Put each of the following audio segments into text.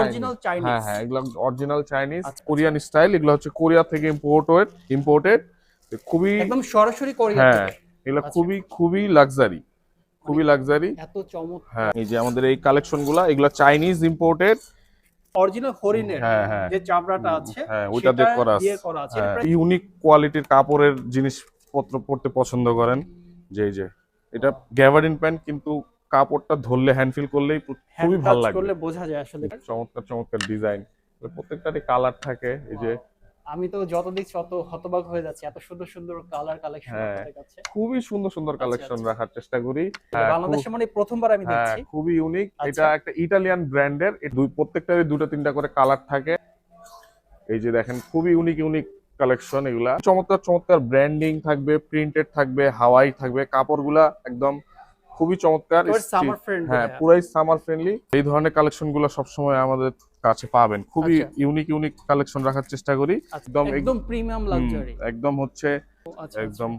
Original Chinese. হ্যাঁ হ্যাঁ, এগুলো অরিজিনাল চাইনিজ আচ্ছা, কোরিয়ান স্টাইল। এগুলো হচ্ছে কোরিয়া থেকে ইম্পোর্টেড খুবই। একদম সরাসরি কোরিয়া হ্যাঁ, থেকে। এগুলো আচ্ছা, খুবই খুবই লাক্সারি, মানে খুবই লাক্সারি। এত হ্যাঁ, চমৎকার। এই যে আমাদের এই কালেকশন গুলা, এগুলো চাইনিজ ইম্পোর্টেড। অরিজিনাল হরিণের হ্যাঁ হ্যাঁ, যে চামড়াটা আছে হ্যাঁ ওইটা সেটা দিয়ে করা আছে। দিয়ে করা আছে। এটা হ্যাঁ, প্রায় ইউনিক কোয়ালিটির কাপড়ের জিনিসপত্র পরতে পছন্দ করেন। যে এই যে এটা গ্যাবার্ডিন প্যান্ট, কিন্তু কাপড়টা ধরলে হ্যান্ড ফিল করলেই হ্যান্ড খুবই ভালো টাচ লাগবে। করলে বোঝা যায় আসলে। চমৎকার চমৎকার ডিজাইন, প্রত্যেকটারই কালার থাকে। এই যে আমি তো যত দেখছি তত হতবাক হয়ে যাচ্ছে, এত সুন্দর সুন্দর কালার কালেকশন হ্যাঁ, আপনাদের কাছে। খুবই সুন্দর সুন্দর আচ্ছা, কালেকশন আচ্ছা। রাখার চেষ্টা করি। হ্যাঁ, বাংলাদেশে মানে প্রথমবার আমি হ্যাঁ দেখছি। খুবই ইউনিক। এটা আচ্ছা। একটা ইটালিয়ান ব্র্যান্ডের, প্রত্যেকটারই দুটো তিনটা করে কালার থাকে। এই যে দেখেন, খুবই ইউনিক ইউনিক কালেকশন এগুলা। চমৎকার চমৎকার ব্র্যান্ডিং থাকবে, প্রিন্টেড থাকবে, হাওয়াই থাকবে। কাপড়গুলা একদম খুবই চমৎকার। Summer friendly. হ্যাঁ, পুরাই সামার ফ্রেন্ডলি। এই ধরনের কালেকশন গুলো সবসময় আমাদের কাছে পাবেন। খুবই আচ্ছা। ইউনিক ইউনিক কালেকশন রাখার চেষ্টা করি। আচ্ছা, একদম একদম প্রিমিয়াম লাক্সারি। একদম হচ্ছে আচ্ছা, একদম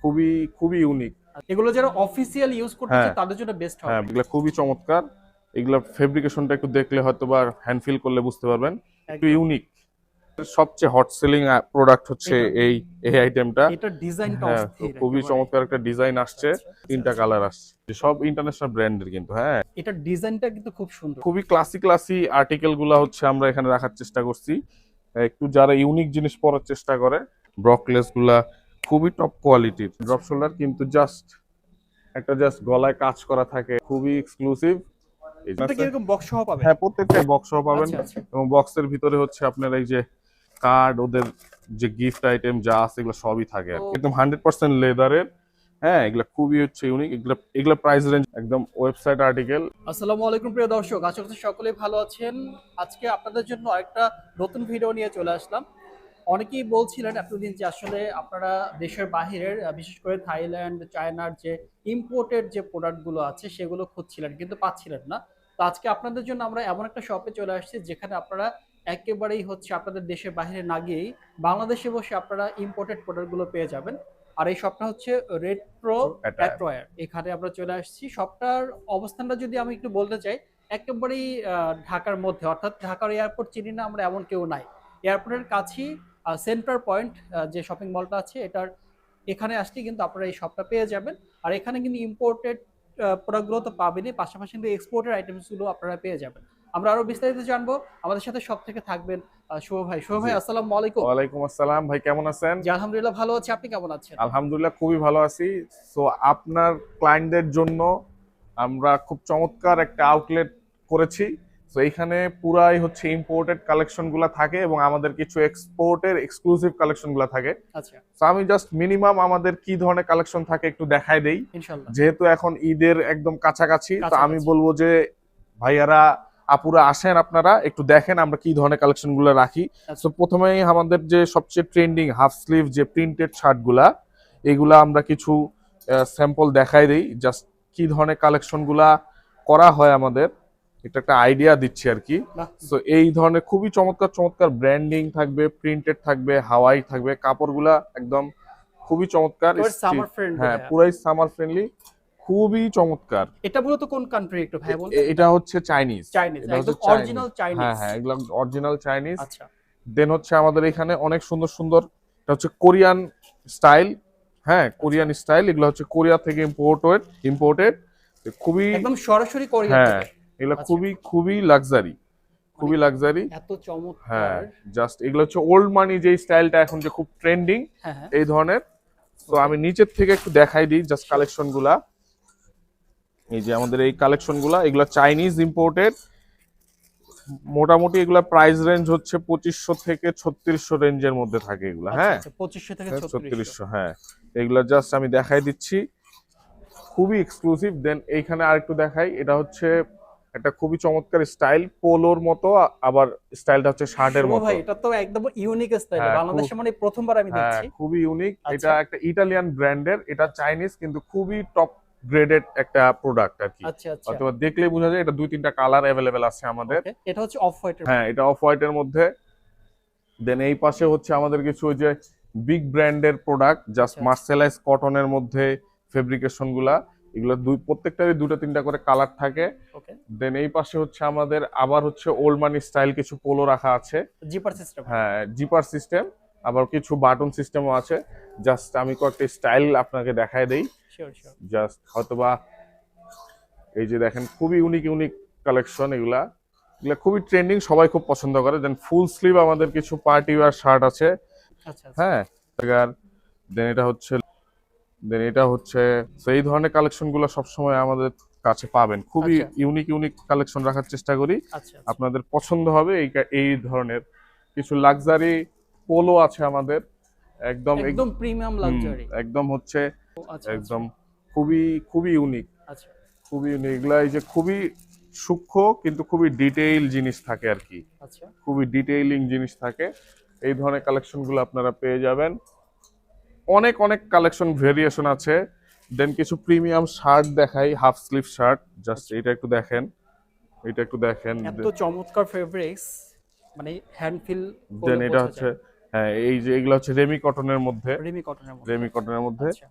খুবই খুবই ইউনিক। এগুলো যারা অফিসিয়াল ইউজ করতে চায় হ্যাঁ তাদের জন্য বেস্ট হবে। হ্যাঁ, এগুলো খুবই চমৎকার। এগুলা ফেব্রিকেশনটা একটু দেখলে হয়তো বা হ্যান্ড ফিল করলে বুঝতে পারবেন, একটু একদম। ইউনিক। সবচেয়ে হট সেলিং প্রোডাক্ট হচ্ছে এটা- এই এই আইটেমটা। এটা ডিজাইনটা হ্যাঁ, তো অস্থির খুবই একেবারে। চমৎকার একটা ডিজাইন আসছে। আচ্ছা, আচ্ছা, তিনটা আচ্ছা। কালার আসছে, সব ইন্টারন্যাশনাল ব্র্যান্ডের কিন্তু। হ্যাঁ, এটা ডিজাইনটা কিন্তু খুব সুন্দর। খুবই ক্লাসি ক্লাসি আর্টিকেল গুলা হচ্ছে আমরা এখানে রাখার চেষ্টা করছি। একটু যারা ইউনিক জিনিস পরার চেষ্টা করে, ব্রকলেস গুলা খুবই টপ কোয়ালিটির। ড্রপ শোল্ডার কিন্তু জাস্ট গলায় কাজ করা থাকে, খুবই এক্সক্লুসিভ। এটা কি এরকম বক্স সহ পাবে? হ্যাঁ, প্রত্যেকটাই বক্স সহ পাবেন। আচ্ছা, আচ্ছা। এবং বক্সের ভিতরে হচ্ছে আপনার এই যে কার্ড, ওদের যে গিফট আইটেম যা আছে এগুলো সবই থাকে আর কি। একদম 100% লেদারের। হ্যাঁ, এগুলা খুবই হচ্ছে ইউনিক। এগুলা প্রাইস রেঞ্জ একদম ওয়েবসাইট আর্টিকেল। আসসালামু আলাইকুম প্রিয় দর্শক, আশা করছি সকলেই ভালো আছেন। আজকে আপনাদের জন্য আরেকটা নতুন ভিডিও নিয়ে চলে আসলাম। অনেকেই বলছিলেন এতদিন যে আসলে আপনারা দেশের বাহিরের বিশেষ করে থাইল্যান্ড, চায়নার যে ইম্পোর্টেড যে প্রোডাক্টগুলো আছে সেগুলো খুঁজছিলেন কিন্তু পাচ্ছিলেন না। তো আজকে আপনাদের জন্য আমরা এমন একটা শপে চলে আসছি যেখানে আপনারা একেবারেই হচ্ছে আপনাদের দেশের বাইরে না গিয়েই বাংলাদেশে বসে আপনারা ইম্পোর্টেড প্রোডাক্টগুলো পেয়ে যাবেন। আর এই শপটা হচ্ছে রেট্রো অ্যাটওয়্যার। এখানে আমরা চলে আসছি। শপটার অবস্থানটা যদি আমি একটু বলতে চাই, একেবারেই ঢাকার মধ্যে, অর্থাৎ ঢাকার এয়ারপোর্ট চিনি না আমরা এমন কেউ নাই। এয়ারপোর্টের কাছেই সেন্টার পয়েন্ট যে শপিং মলটা আছে এটার এখানে আসলে কিন্তু আপনারা এই শপটা পেয়ে যাবেন। আর এখানে কিন্তু ইম্পোর্টেড প্রোডাক্টগুলো তো পাবেনই, পাশাপাশি কিন্তু এক্সপোর্টের আইটেমসগুলো আপনারা পেয়ে যাবেন। আমরা আরো বিস্তারিত জানবো। আমাদের সাথে সব থেকে থাকবেন শুভ ভাই। শুভ ভাই, জি, আসসালামু আলাইকুম। ওয়ালাইকুম আসসালাম ভাই, কেমন আছেন? জি আলহামদুলিল্লাহ ভালো আছি, আপনি কেমন আছেন? আলহামদুলিল্লাহ খুবই ভালো আছি। সো আপনার ক্লায়েন্টদের জন্য আমরা খুব চমৎকার একটা আউটলেট করেছি। তো এখানে পুরাই হচ্ছে ইম্পোর্টেড কালেকশন গুলা থাকে এবং আমাদের কিছু এক্সপোর্টের এক্সক্লুসিভ কালেকশন গুলা থাকে। আচ্ছা, তো আমি জাস্ট মিনিমাম আমাদের কি ধরনের কালেকশন থাকে একটু দেখাই দেই। ইনশাল্লাহ। যেহেতু এখন ঈদের একদম কাছাকাছি, তো আমি কাছাকাছি। বলবো যে ভাইয়ারা আপুরা আসেন, আপনারা একটু দেখেন আমরা কি ধরনের কালেকশন গুলো রাখি। আচ্ছা। তো প্রথমেই আমাদের যে সবচেয়ে ট্রেন্ডিং হাফ স্লিভ যে প্রিন্টেড শার্ট গুলা, এগুলা আমরা কিছু স্যাম্পল দেখাই দেই, জাস্ট কি ধরনের কালেকশন গুলা করা হয় আমাদের, এটা একটা আইডিয়া দিচ্ছি আর কি। বাহ, তো এই ধরনের খুবই চমৎকার চমৎকার ব্র্যান্ডিং থাকবে, প্রিন্টেড থাকবে, হাওয়াই থাকবে। কাপড়গুলা একদম খুবই চমৎকার। Summer friendly. হ্যাঁ, পুরাই সামার ফ্রেন্ডলি, খুবই চমৎকার। এটা মূলত কোন কান্ট্রি একটু ভাই বলবেন? এটা হচ্ছে চাইনিজ। চাইনিজ, এটা হচ্ছে একদম অরিজিনাল চাইনিজ। হ্যাঁ হ্যাঁ, এগুলো অরিজিনাল চাইনিজ। আচ্ছা, দেন হচ্ছে আমাদের এখানে অনেক সুন্দর সুন্দর, এটা হচ্ছে কোরিয়ান স্টাইল। হ্যাঁ, কোরিয়ান স্টাইল। এগুলো হচ্ছে কোরিয়া থেকে ইম্পোর্টেড খুবই। একদম সরাসরি কোরিয়া হ্যাঁ, থেকে। এগুলো আচ্ছা। খুবই খুবই লাক্সারি, খুবই লাক্সারি। এত চমৎকার। হ্যাঁ, জাস্ট এগুলো হচ্ছে ওল্ড মানি যে স্টাইলটা এখন যে খুব ট্রেন্ডিং হ্যাঁ, হ্যাঁ। এই ধরনের। তো আমি নিচের থেকে একটু দেখাই দিই জাস্ট কালেকশন গুলা। এই যে আমাদের এই কালেকশন গুলা, এগুলো চাইনিজ ইম্পোর্টেড। মোটামুটি এগুলা প্রাইস রেঞ্জ হচ্ছে 2500 থেকে 3600 রেঞ্জের মধ্যে থাকে এগুলা। আচ্ছা, হ্যাঁ, আচ্ছা, 2500 থেকে 3600। 3600। হ্যাঁ, এগুলা জাস্ট আমি দেখাই দিচ্ছি, খুবই এক্সক্লুসিভ। দেন এইখানে আরেকটু দেখাই, এটা হচ্ছে একটা খুবই চমৎকার স্টাইল, পোলোর মতো, আবার স্টাইলটা হচ্ছে শার্টের শুভ মতো। ভাই, এটা তো একদম ইউনিক স্টাইল। হ্যাঁ, বাংলাদেশে মানে প্রথমবার আমি হ্যাঁ, দেখছি। খুবই ইউনিক। আচ্ছা। এটা একটা ইটালিয়ান ব্র্যান্ডের, এটা চাইনিজ কিন্তু খুবই টপ গ্রেডেড একটা প্রোডাক্ট আর কি। আচ্ছা, আচ্ছা। অথবা দেখলেই বোঝা যায়। এটা দুই তিনটা কালার অ্যাভেলেবেল আছে আমাদের। ওকে, এটা হচ্ছে অফ হোয়াইটের। হ্যাঁ, এটা অফ হোয়াইটের মধ্যে। দেন এই পাশে হচ্ছে আমাদের কিছু ওই যে বিগ ব্র্যান্ডের প্রোডাক্ট, জাস্ট আচ্ছা, আচ্ছা। মার্সেলাইজ কটনের মধ্যে ফেব্রিকেশন গুলা। এগুলো প্রত্যেকটারই দুটো তিনটা করে কালার থাকে। ওকে। দেন এই পাশে হচ্ছে আমাদের আবার হচ্ছে ওল্ড মানি স্টাইল কিছু পোলো রাখা আছে। Zipper system. হ্যাঁ, জিপার সিস্টেম, আবার কিছু বাটন সিস্টেমও আছে। জাস্ট আমি কয়েকটা স্টাইল আপনাকে দেখায় দেই। Sure sure. জাস্ট হয়তোবা এই যে দেখেন, খুবই ইউনিক ইউনিক কালেকশন এগুলা। এগুলা খুবই ট্রেন্ডিং, সবাই খুব পছন্দ করে। দেন ফুল স্লিভ আমাদের কিছু পার্টি ওয়্যার শার্ট আছে। আচ্ছা আচ্ছা। হ্যাঁ, দেন এটা হচ্ছে তো এই ধরনের কালেকশন গুলো সবসময় আমাদের কাছে পাবেন। খুবই আচ্ছা ইউনিক ইউনিক কালেকশন রাখার চেষ্টা করি। আচ্ছা। আচ্ছা আপনাদের পছন্দ হবে এই ধরনের কিছু লাক্সারি পোলো আছে আমাদের। একদম একদম প্রিমিয়াম লাক্সারি। একদম হচ্ছে আচ্ছা একদম খুবই খুবই ইউনিক, আচ্ছা খুবই ইউনিক। এগুলা এই যে খুবই সূক্ষ্ম কিন্তু খুবই ডিটেইল জিনিস থাকে আর কি, আচ্ছা। খুবই ডিটেইলিং জিনিস থাকে। এই ধরনের কালেকশন গুলো আপনারা পেয়ে যাবেন। অনেক অনেক কালেকশন ভেরিয়েশন আছে। দেন কিছু প্রিমিয়াম শার্ট দেখাই, হাফ স্লিভ শার্ট। জাস্ট এটা একটু দেখেন, এটা একটু দেখেন। এত চমৎকার ফেব্রিক্স, মানে হ্যান্ড ফিল দেন করলে এটা বোঝা হচ্ছে, যায়। হ্যাঁ এই যে এগুলো হচ্ছে রেমি কটনের মধ্যে, রেমি কটনের মধ্যে। রেমি কটনের মধ্যে। আচ্ছা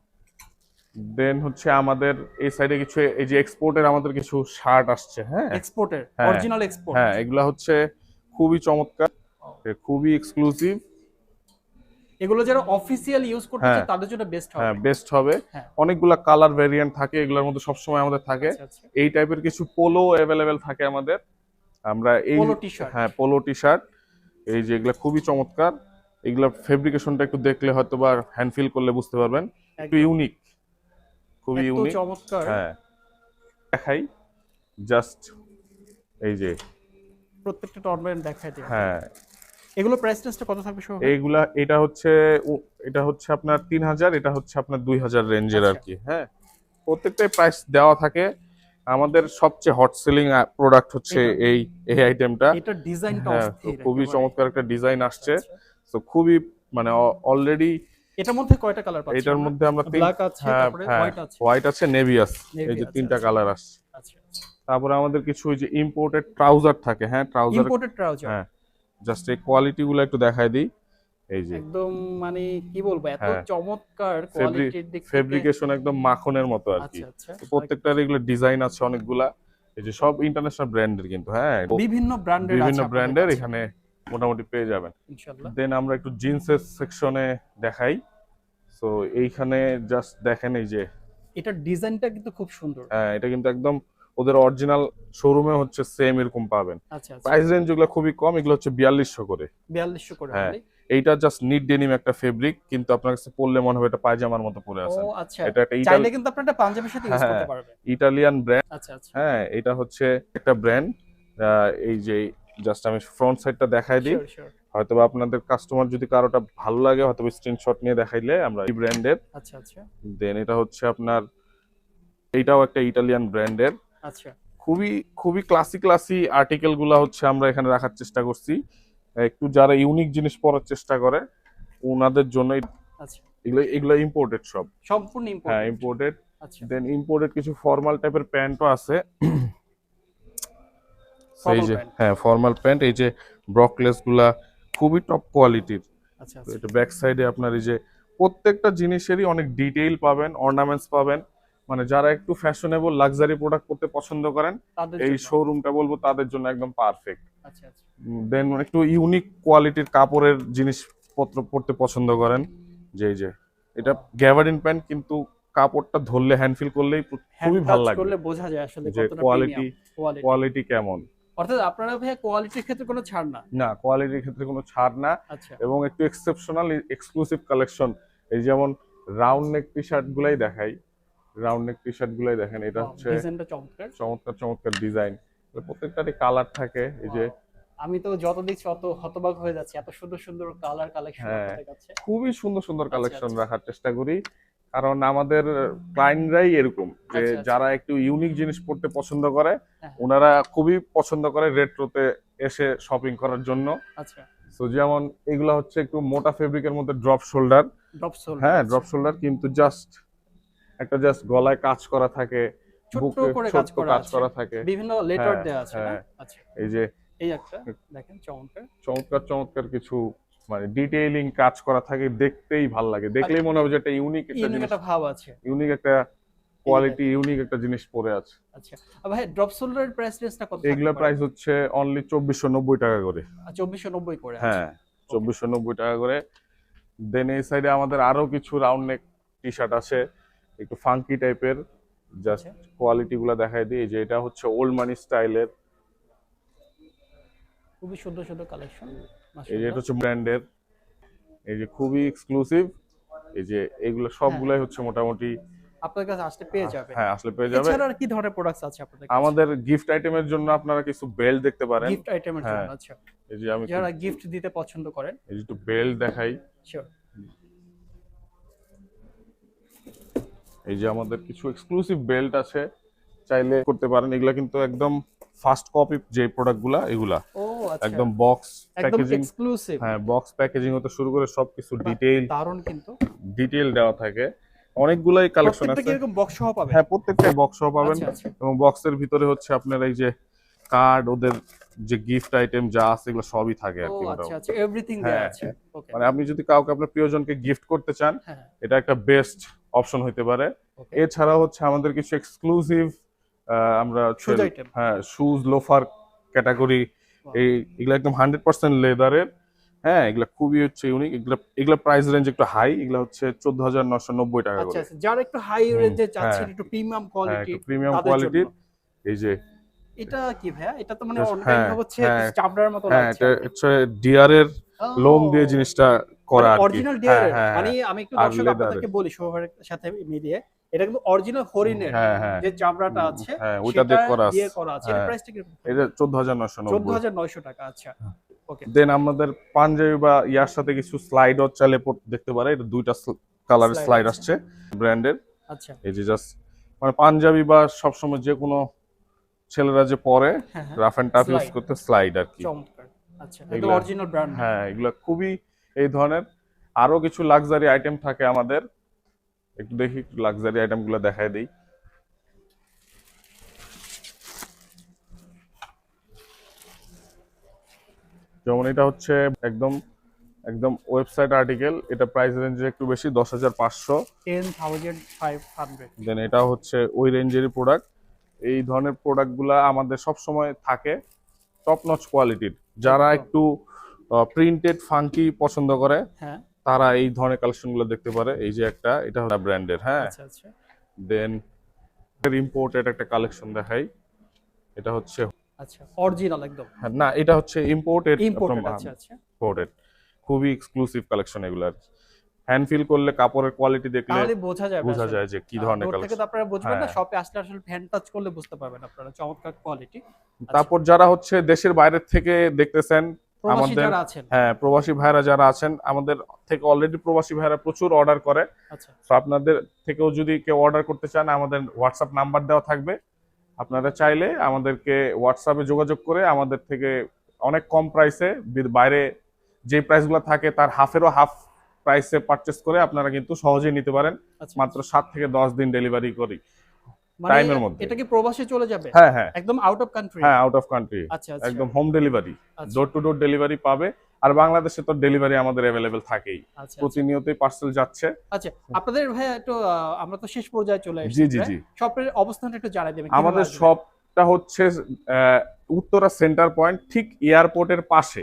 দেন হচ্ছে আমাদের এই সাইডে কিছু এই যে এক্সপোর্টের আমাদের কিছু শার্ট আসছে। হ্যাঁ এক্সপোর্টের, হ্যাঁ অরিজিনাল এক্সপোর্ট। হ্যাঁ, এগুলা হচ্ছে খুবই চমৎকার, খুবই এক্সক্লুসিভ। এগুলো যারা অফিসিয়াল ইউজ করতে হ্যাঁ চায় তাদের জন্য বেস্ট হবে। হ্যাঁ, বেস্ট হবে। হ্যাঁ। অনেকগুলা কালার ভেরিয়েন্ট থাকে এগুলোর মধ্যে, সবসময় আমাদের থাকে। আচ্ছা আচ্ছা। এই টাইপের কিছু পোলো অ্যাভেলেবেল থাকে আমাদের। আমরা এই পোলো টি শার্ট। হ্যাঁ, পোলো টি শার্ট। এই যে এগুলা খুবই চমৎকার। এগুলা ফেব্রিকেশনটা একটু দেখলে হয়তো বা হ্যান্ড ফিল করলে বুঝতে পারবেন, একটু ইউনিক, খুবই এত ইউনিক। চমৎকার। হ্যাঁ, দেখাই জাস্ট এই যে, প্রত্যেকটা টর্নামেন্ট দেখায় দিই। হ্যাঁ এগুলো প্রাইস টেস্টটা কত থাকবে সব? এইগুলা এটা হচ্ছে আপনার 3000, এটা হচ্ছে আপনার 2000 রেঞ্জের আর আচ্ছা। কি। হ্যাঁ, প্রত্যেকটাই প্রাইস দেওয়া থাকে। আমাদের সবচেয়ে হট সেলিং প্রোডাক্ট হচ্ছে এই এই আইটেমটা। এটা ডিজাইনটা হ্যাঁ, তো অস্থির খুবই একেবারে। চমৎকার একটা ডিজাইন আসছে। আচ্ছা। তো খুবই মানে অলরেডি এটার মধ্যে কয়টা কালার পাচ্ছি? এটার মধ্যে আমরা ব্ল্যাক আছে, হ্যাঁ তারপরে হ্যাঁ, হোয়াইট আছে। হোয়াইট আছে, নেভি আছে। Navy এই যে আছে, তিনটা আচ্ছা। কালার আসছে। আচ্ছা আচ্ছা। তারপরে আমাদের কিছু ওই যে ইম্পোর্টেড ট্রাউজার থাকে। হ্যাঁ, ট্রাউজার। Imported trouser. হ্যাঁ, জাস্ট এই কোয়ালিটি গুলো একটু দেখাই দিই। এই যে একদম মানে কি বলবো, এত হ্যাঁ, চমৎকার কোয়ালিটির দিক থেকে। ফেব্রিকেশন একদম মাখনের মতো আর কি। আচ্ছা আচ্ছা। প্রত্যেকটার এগুলো ডিজাইন আছে অনেকগুলা। এই যে সব ইন্টারন্যাশনাল ব্র্যান্ডের কিন্তু। হ্যাঁ, বিভিন্ন ব্র্যান্ডের আছে বিভিন্ন আপনাদের ব্র্যান্ডের কাছে। এখানে মোটামুটি পেয়ে যাবেন। ইনশাআল্লাহ। দেন আমরা একটু জিন্সের সেকশনে দেখাই। সো এইখানে জাস্ট দেখেন এই যে, এটার ডিজাইনটা কিন্তু খুব সুন্দর। হ্যাঁ এটা কিন্তু একদম ওদের অরিজিনাল শোরুমে হচ্ছে সেম এরকম পাবেন। আচ্ছা আচ্ছা। প্রাইস রেঞ্জ যেগুলো খুবই কম, এগুলো হচ্ছে 4200 করে। 4200 করে হ্যাঁ, only? এইটা জাস্ট নিট ডেনিম একটা ফেব্রিক, কিন্তু আপনার কাছে পরলে মনে হবে এটা পায়জামার মতো পরে ও আছেন। আচ্ছা। এটা একটা চাইলে কিন্তু আপনারা এটা পাঞ্জাবির সাথে ইউজ হ্যাঁ, করতে পারবেন। Italian brand. আচ্ছা আচ্ছা। হ্যাঁ, এটা হচ্ছে একটা ব্র্যান্ড। এই যে জাস্ট আমি ফ্রন্ট সাইডটা দেখাই দিই। Sure sure. হয়তোবা আপনাদের কাস্টমার যদি কারোটা ভালো লাগে হয়তো স্ক্রিনশট নিয়ে দেখাইলে আমরা এই ব্র্যান্ডের। আচ্ছা আচ্ছা। দেন এটা হচ্ছে আপনার, এইটাও একটা ইটালিয়ান ব্র্যান্ডের। আচ্ছা। খুবই খুবই ক্লাসি আর্টিকেল গুলা হচ্ছে আমরা এখানে রাখার চেষ্টা করছি। একটু যারা ইউনিক জিনিস পরার চেষ্টা করে ওনাদের জন্য। আচ্ছা। এগুলো এগুলো ইম্পোর্টেড সব। সম্পূর্ণ হ্যাঁ, ইম্পোর্টেড। ইম্পোর্টেড। আচ্ছা। দেন ইম্পোর্টেড কিছু ফর্মাল টাইপের প্যান্টও আছে। এই ফর্মাল যে প্যান্ট। হ্যাঁ, ফর্মাল প্যান্ট। এই যে ব্রকলেস গুলা খুবই টপ কোয়ালিটির। আচ্ছা তো আচ্ছা। এটা ব্যাক সাইডে আপনার এই যে প্রত্যেকটা জিনিসেরই অনেক ডিটেইল পাবেন, অর্নামেন্টস পাবেন। মানে যারা একটু ফ্যাশনেবল লাক্সারি প্রোডাক্ট পরতে পছন্দ করেন, তাদের এই জন্য। শোরুমটা বলবো তাদের জন্য একদম পারফেক্ট। আচ্ছা আচ্ছা। দেন একটু ইউনিক কোয়ালিটির কাপড়ের জিনিসপত্র পরতে পছন্দ করেন, যে এই যে এটা গ্যাবার্ডিন প্যান্ট, কিন্তু কাপড়টা ধরলে হ্যান্ড ফিল করলেই খুবই ভালো টাচ লাগবে করলে বোঝা যায় আসলে যে কতটা প্রিমিয়াম কোয়ালিটি। কোয়ালিটি কেমন। অর্থাৎ আপনারা ভাইয়া কোয়ালিটির ক্ষেত্রে কোনো ছাড় না। না, কোয়ালিটির ক্ষেত্রে কোনো ছাড় না। আচ্ছা। এবং একটু এক্সেপশনাল এক্সক্লুসিভ কালেকশন। এই যেমন রাউন্ড নেক টি শার্ট গুলাই দেখাই। রাউন্ড নেক টি শার্ট গুলাই দেখেন, এটা হচ্ছে ডিজাইনটা চমৎকার। চমৎকার চমৎকার ডিজাইন। প্রত্যেকটারই কালার থাকে। এই যে আমি তো যত দেখছি অত হতবাক হয়ে যাচ্ছে, এত সুন্দর সুন্দর কালার কালেকশন হ্যাঁ, আপনাদের কাছে। খুবই সুন্দর সুন্দর আচ্ছা, কালেকশন আচ্ছা। রাখার চেষ্টা করি, কারণ আমাদের ক্লায়েন্টরাই এরকম যে আচ্ছা, আচ্ছা। যারা একটু ইউনিক জিনিস পড়তে পছন্দ করে, হ্যাঁ। ওনারা খুবই পছন্দ করে রেট্রোতে এসে শপিং করার জন্য। আচ্ছা। তো যেমন এগুলা হচ্ছে একটু মোটা ফেব্রিকের মধ্যে ড্রপ শোল্ডার। Drop sole. হ্যাঁ, ড্রপ শোল্ডার, কিন্তু জাস্ট গলায় কাজ করা থাকে, ছোট্ট বুকে করে ছোট্ট কাজ আছে। করা থাকে। বিভিন্ন লেটার হ্যাঁ, দেয়া আছে না? হ্যাঁ। আচ্ছা। এই যে এই একটা দেখেন চমৎকার। চমৎকার চমৎকার কিছু মানে ডিটেইলিং কাজ করা থাকে, দেখতেই ভাল লাগে, দেখলেই মনে হবে যে একটা ইউনিক একটা ইউনিক জিনিস, একটা ভাব আছে। ইউনিক একটা কোয়ালিটি ইউনিক একটা জিনিস পরে আছে। আচ্ছা ভাই, ড্রপ শোল্ডারের প্রাইস রেঞ্জটা কত থাকতে এগুলা পারে? প্রাইস হচ্ছে অনলি 2490 টাকা করে। 2490 করে, আচ্ছা। হ্যাঁ, 2490 টাকা করে। দেন এই সাইডে আমাদের আরো কিছু রাউন্ড নেক টি শার্ট আছে, একটু ফাঙ্কি টাইপের। জাস্ট আচ্ছা, কোয়ালিটি গুলা দেখাই দিই। এই যে এটা হচ্ছে ওল্ড মানি স্টাইলের, খুবই সুন্দর সুন্দর কালেকশন এই যে এটা মাশাআল্লাহ। হচ্ছে ব্র্যান্ডের, এই যে খুবই এক্সক্লুসিভ। এই যে এগুলো হ্যাঁ, সবগুলাই হচ্ছে মোটামুটি, আপনার কাছে আসলে পেয়ে যাবে। হ্যাঁ আসলে পেয়ে যাবে। এছাড়া আর কি ধরনের প্রোডাক্টস আছে আপনাদের কাছে? আমাদের গিফট আইটেমের জন্য আপনারা কিছু বেল্ট দেখতে পারেন। গিফট আইটেমের হ্যাঁ, জন্য, আচ্ছা। এই যে আমি যারা গিফট দিতে পছন্দ করেন। এই যে একটু বেল্ট দেখাই। শিওর। এই যে আমাদের কিছু এক্সক্লুসিভ বেল্ট আছে, চাইলে করতে পারেন। এগুলা কিন্তু একদম ফার্স্ট কপি যে প্রোডাক্টগুলা, এগুলা ও আচ্ছা, একদম বক্স একদম প্যাকেজিং। এক্সক্লুসিভ। হ্যাঁ, বক্স প্যাকেজিং হতে শুরু করে সবকিছু দারুণ কিন্তু। ডিটেইল দেওয়া থাকে। অনেকগুলাই কালেকশন প্রত্যেকটা কি আছে। এরকম বক্স সহ পাবে? হ্যাঁ, প্রত্যেকটাই বক্স সহ পাবেন। আচ্ছা আচ্ছা, এবং বক্সের ভিতরে হচ্ছে আপনার এই যে কার্ড, ওদের যে গিফট আইটেম যা আছে এগুলো সবই থাকে আর ও কি আচ্ছা মোটামুটি। আচ্ছা, এভরিথিং দেয়া হ্যাঁ, আছে। ওকে। মানে আপনি যদি কাউকে আপনার প্রিয়জনকে গিফট করতে চান, হ্যাঁ, এটা একটা বেস্ট অপশন হইতে পারে। ওকে। এছাড়া হচ্ছে আমাদের কিছু এক্সক্লুসিভ আমরা শুজ আইটেম। হ্যাঁ শুজ লোফার ক্যাটাগরি, এগুলো একদম 100% লেদারের। হ্যাঁ, এগুলো খুবই হচ্ছে ইউনিক। এগুলো প্রাইস রেঞ্জ একটু হাই, এগুলো হচ্ছে 14990 টাকা আচ্ছা করে। আচ্ছা, যারা একটু হাই রেঞ্জে চাচ্ছেন, হ্যাঁ, একটু প্রিমিয়াম হ্যাঁ কোয়ালিটি, একটু প্রিমিয়াম তাদের জন্য। কোয়ালিটির। এই যে এটা কি ভাইয়া? এটা তো মানে অনেকটাই হ্যাঁ হচ্ছে হ্যাঁ চামড়ার মতো হ্যাঁ, লাগছে এটা আর কি। হচ্ছে ডিয়ারের লোম দিয়ে ও, জিনিসটা মানে করা আর কি। অরিজিনাল হ্যাঁ ডিয়ারের। হ্যাঁ মানে হ্যাঁ, আমি একটু আর দর্শক লেদারের। আপনাদেরকে বলি শোভার সাথে মিলিয়ে, এটা কিন্তু অরিজিনাল হরিণের হ্যাঁ হ্যাঁ যে চামড়াটা আছে হ্যাঁ, ওইটা সেটা দিয়ে করা আছে। দিয়ে করা আছে। এর হ্যাঁ, প্রাইসটা কিরকম? এটা 14990। 14900 টাকা, আচ্ছা। ওকে। দেন আমাদের পাঞ্জাবি বা ইয়ার সাথে কিছু স্লাইডও চাইলে দেখতে পারে। এটা দুইটা কালারের স্লাইড স্লাইড আছে, আসছে ব্র্যান্ডের। আচ্ছা। এই যে জাস্ট মানে পাঞ্জাবি বা সবসময় যে কোনো ছেলেরা যে পরে হ্যাঁ হ্যাঁ, rough and tough use slide, করতে স্লাইড আর কি। চমৎকার। আচ্ছা, এটা এগুলা অরিজিনাল ব্র্যান্ড। হ্যাঁ, এগুলা খুবই এই ধরনের। আরো কিছু লাক্সারি আইটেম থাকে আমাদের, একটু দেখি লাক্সারি আইটেম গুলো দেখাই দিই। যেমন এটা হচ্ছে একদম একদম ওয়েবসাইট আর্টিকেল, এটা প্রাইস রেঞ্জ একটু বেশি, 10500। 10500। দেন এটা হচ্ছে ওই রেঞ্জেরই প্রোডাক্ট। এই ধরনের প্রোডাক্টগুলা আমাদের সব সময় থাকে টপ নচ কোয়ালিটির। যারা একদম। একটু প্রিন্টেড ফাঙ্কি পছন্দ করে, হ্যাঁ, তারা এই ধরনের কালেকশনগুলো দেখতে পারে। এই যে একটা, এটা হচ্ছে ব্র্যান্ডের। হ্যাঁ, আচ্ছা আচ্ছা দেন ইম্পোর্টেড একটা কালেকশন দেখাই। এটা হচ্ছে আচ্ছা, অরিজিনাল একদম না, এটা হচ্ছে ইম্পোর্টেড। ইম্পোর্টেড। আচ্ছা আচ্ছা, ইম্পোর্টেড, খুবই এক্সক্লুসিভ কালেকশন এগুলো। হ্যান্ড ফিল করলে কাপড়ের কোয়ালিটি দেখলে তাহলে বোঝা যাবে বোঝা আসলে। যায় যে কি ধরনের দূর থেকে কালেকশন। তো আপনারা বুঝবেন না, হ্যাঁ, শপে আসলে আসলে হ্যান্ড টাচ করলে বুঝতে পারবেন আপনারা চমৎকার কোয়ালিটি। তারপর যারা হচ্ছে দেশের বাইরের থেকে দেখতেছেন প্রবাসী আমাদের, যারা আছেন, হ্যাঁ প্রবাসী ভাইরা যারা আছেন আমাদের থেকে, অলরেডি প্রবাসী ভাইরা প্রচুর অর্ডার করে। আচ্ছা তো আপনাদের থেকেও যদি কেউ অর্ডার করতে চান, আমাদের হোয়াটসঅ্যাপ নাম্বার দেওয়া থাকবে। আপনারা চাইলে আমাদেরকে হোয়াটসঅ্যাপে যোগাযোগ করে আমাদের থেকে অনেক কম প্রাইসে, বাইরে যে প্রাইসগুলো থাকে তার হাফেরও হাফ প্রাইসে পারচেস করে আপনারা কিন্তু সহজেই নিতে পারেন। আচ্ছা, মাত্র 7 থেকে 10 দিন ডেলিভারি করি মানে টাইমের মধ্যে। এটা কি প্রবাসে চলে যাবে? হ্যাঁ হ্যাঁ একদম আউট অফ কান্ট্রি? হ্যাঁ, আউট অফ কান্ট্রি। আচ্ছা আচ্ছা, একদম হোম ডেলিভারি, আচ্ছা ডোর টু ডোর ডেলিভারি পাবে। আর বাংলাদেশে তো ডেলিভারি আমাদের অ্যাভেলেবেল থাকেই, আচ্ছা। প্রতিনিয়তই পার্সেল যাচ্ছে। আচ্ছা, আপনাদের ভাইয়া একটু আমরা তো শেষ পর্যায়ে চলে জি এসেছি, জি জি। শপের অবস্থানটা একটু জানাই দেবেন কিভাবে আমাদের আসবেন? শপটা হচ্ছে উত্তরা সেন্টার পয়েন্ট, ঠিক এয়ারপোর্টের পাশে।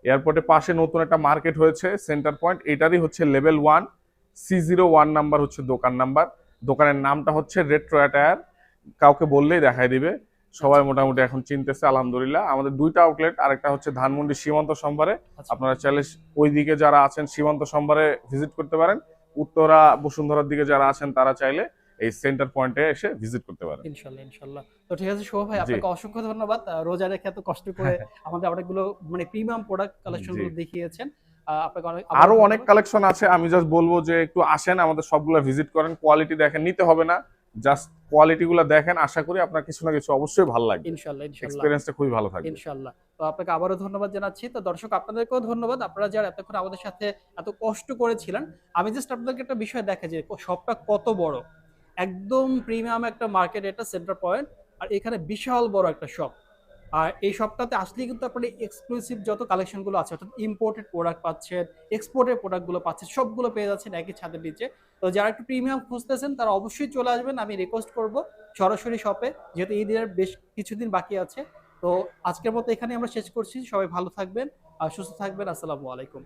এয়ারপোর্টের পাশে নতুন একটা মার্কেট হয়েছে সেন্টার পয়েন্ট, এটারই হচ্ছে লেভেল 1 C01 নাম্বার হচ্ছে দোকান নাম্বার। দোকানের নামটা হচ্ছে রেট্রো অ্যাটায়ার। কাউকে বললেই দেখাই দিবে, সবাই মোটামুটি এখন চিনতেছে আলহামদুলিল্লাহ। আমাদের দুইটা আউটলেট, আরেকটা হচ্ছে ধানমন্ডি সীমান্ত সম্ভারে। আচ্ছা, আপনারা চাইলে ওইদিকে যারা আছেন সীমান্ত সম্ভারে ভিজিট করতে পারেন। উত্তরা বসুন্ধরার দিকে যারা আছেন তারা চাইলে এই সেন্টার পয়েন্টে এসে ভিজিট করতে পারেন। ইনশাল্লাহ ইনশাল্লাহ। তো ঠিক আছে শুভ ভাই, জি। আপনাকে অসংখ্য ধন্যবাদ। রোজা রেখে এত কষ্ট করে আমাদের অনেকগুলো মানে প্রিমিয়াম প্রোডাক্ট কালেকশন জি। গুলো দেখিয়েছেন। আপনাকে অনেক আরো অনেক কালেকশন আছে, আমি জাস্ট বলবো যে একটু আসেন, আমাদের সবগুলো ভিজিট করেন, কোয়ালিটি দেখেন। নিতে হবে না, জাস্ট কোয়ালিটি গুলো দেখেন। আশা করি আপনার কিছু না কিছু অবশ্যই ভালো লাগবে। ইনশাল্লাহ ইনশাল্লাহ এক্সপেরিয়েন্সটা খুবই ভালো থাকবে। ইনশাল্লাহ। তো আপনাকে আবারও ধন্যবাদ জানাচ্ছি। তো দর্শক আপনাদেরকেও ধন্যবাদ, আপনারা যারা এতক্ষণ আমাদের সাথে এত কষ্ট করেছিলেন। আমি জাস্ট আপনাদেরকে একটা বিষয় দেখা যে শপটা কত বড়, একদম প্রিমিয়াম একটা মার্কেট, এটা সেন্টার পয়েন্ট। আর এখানে বিশাল বড় একটা শপ। আর এই শপটাতে আসলেই কিন্তু আপনি এক্সক্লুসিভ যত কালেকশনগুলো আছে, অর্থাৎ ইম্পোর্টেড প্রোডাক্ট পাচ্ছেন, এক্সপোর্টেড প্রোডাক্টগুলো পাচ্ছেন, সবগুলো পেয়ে যাচ্ছেন একই ছাদের নিচে। তো যারা একটু প্রিমিয়াম খুঁজতেছেন তারা অবশ্যই চলে আসবেন। আমি রিকোয়েস্ট করব সরাসরি শপে, যেহেতু ঈদের বেশ কিছুদিন বাকি আছে। তো আজকের মতো এখানে আমরা শেষ করছি। সবাই ভালো থাকবেন আর সুস্থ থাকবেন। আসসালামু আলাইকুম।